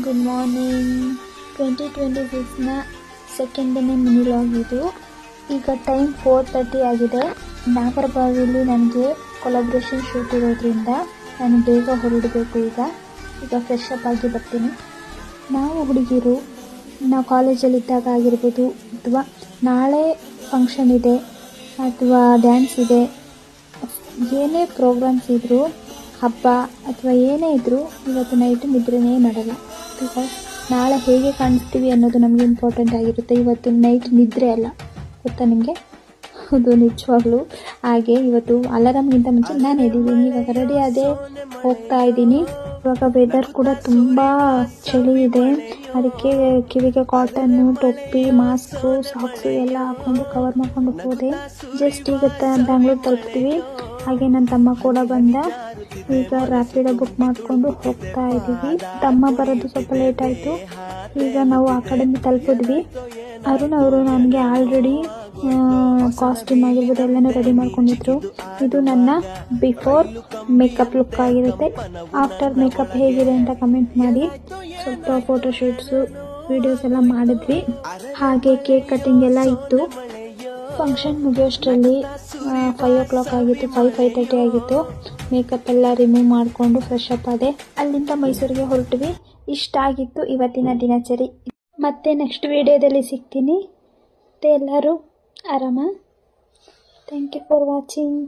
Good morning. 2026ನ ಸೆಕೆಂಡನೇ mini vlog ಇದು. ಈಗ ಟೈಮ್ 4:30 ಆಗಿದೆ. ನಾಗರಬಾವಿಲಿ ನನಗೆ ಕೊಲಾಬ್ರೇಷನ್ ಶೂಟ್ ಇರೋದ್ರಿಂದ ನಾನು ಬೇಗ ಹೊರಡಬೇಕು. ಈಗ ಫ್ರೆಶ್ ಅಪ್ ಆಗಿ ಬರ್ತೀನಿ. ನಾವು ಹುಡುಗಿರು ನಾವು ಕಾಲೇಜಲ್ಲಿದ್ದಾಗ ಆಗಿರ್ಬೋದು, ಅಥವಾ ನಾಳೆ ಫಂಕ್ಷನ್ ಇದೆ ಅಥವಾ ಡ್ಯಾನ್ಸ್ ಇದೆ, ಏನೇ ಪ್ರೋಗ್ರಾಮ್ಸ್ ಇದ್ದರೂ, ಹಬ್ಬ ಅಥವಾ ಏನೇ ಇದ್ದರೂ ಇವತ್ತು ನೈಟ್ ನಿದ್ರೆನೇ ಮಾಡಲ್ಲ. ಬಿಕಾಸ್ ನಾಳೆ ಹೇಗೆ ಕಾಣಿಸ್ತೀವಿ ಅನ್ನೋದು ನಮಗೆ ಇಂಪಾರ್ಟೆಂಟ್ ಆಗಿರುತ್ತೆ. ಇವತ್ತು ನೈಟ್ ನಿದ್ರೆ ಅಲ್ಲ, ಗೊತ್ತಾ ನಿಮಗೆ? ಅದು ನಿಜವಾಗ್ಲೂ ಹಾಗೆ. ಇವತ್ತು ಅಲಾರಾಮ್ಗಿಂತ ಮುಂಚೆ ನಾನು ಎದ್ದಿದ್ದೀನಿ. ಇವಾಗ ರೆಡಿ ಆದೆ, ಹೋಗ್ತಾ ಇದ್ದೀನಿ. ಇವಾಗ ವೆದರ್ ಕೂಡ ತುಂಬ ಚಳಿ ಇದೆ, ಅದಕ್ಕೆ ಕಿವಿಗೆ ಕಾಟನ್ನು, ಟೊಪ್ಪಿ, ಮಾಸ್ಕು, ಸಾಕ್ಸು ಎಲ್ಲ ಹಾಕ್ಕೊಂಡು ಕವರ್ ಮಾಡ್ಕೊಂಡು ಹೋದೆ. ಜಸ್ಟ್ ಈಗ ಬ್ಯಾಂಗ್ಳೂರ್ ತಲುಪ್ತೀವಿ. ಹಾಗೆ ನನ್ನ ತಮ್ಮ ಕೂಡ ಬಂದ. ಈಗ ರ್ಯಾಪಿಡೋ ಬುಕ್ ಮಾಡಿಕೊಂಡು ಹೋಗ್ತಾ ಇದ್ದೀವಿ. ತಮ್ಮ ಬರೋದು ಸ್ವಲ್ಪ ಲೇಟ್ ಆಯಿತು. ಈಗ ನಾವು ಅಕಾಡೆಮಿ ತಲುಪಿದ್ವಿ. ಅರುಣ್ ಅವರು ನನಗೆ ಆಲ್ರೆಡಿ ಕಾಸ್ಟ್ಯೂಮ್ ಆಗಿರ್ಬೋದು ಎಲ್ಲನೂ ರೆಡಿ ಮಾಡ್ಕೊಂಡಿದ್ರು. ಇದು ನನ್ನ ಬಿಫೋರ್ ಮೇಕಪ್ ಲುಕ್ ಆಗಿರುತ್ತೆ. ಆಫ್ಟರ್ ಮೇಕಪ್ ಹೇಗಿದೆ ಅಂತ ಕಮೆಂಟ್ ಮಾಡಿ. ಸ್ವಲ್ಪ ಫೋಟೋಶೂಟ್ಸು, ವಿಡಿಯೋಸ್ ಎಲ್ಲ ಮಾಡಿದ್ವಿ. ಹಾಗೆ ಕೇಕ್ ಕಟ್ಟಿಂಗ್ ಎಲ್ಲ ಇತ್ತು. ಫಂಕ್ಷನ್ ಮುಗಿಯೋಷ್ಟರಲ್ಲಿ 5 o'clock ಆಗಿತ್ತು. 5:30 ಆಗಿತ್ತು. ಮೇಕಪ್ ಎಲ್ಲ ರಿಮೂವ್ ಮಾಡಿಕೊಂಡು ಫ್ರೆಶ್ ಅಪ್ ಆದೆ. ಅಲ್ಲಿಂದ ಮೈಸೂರಿಗೆ ಹೊರಟ್ವಿ. ಇಷ್ಟ ಆಗಿತ್ತು ಇವತ್ತಿನ ದಿನಚರಿ. ಮತ್ತೆ ನೆಕ್ಸ್ಟ್ ವಿಡಿಯೋದಲ್ಲಿ ಸಿಗ್ತೀನಿ. ಮತ್ತೆ ಎಲ್ಲರೂ ಆರಾಮ. Thank you for watching.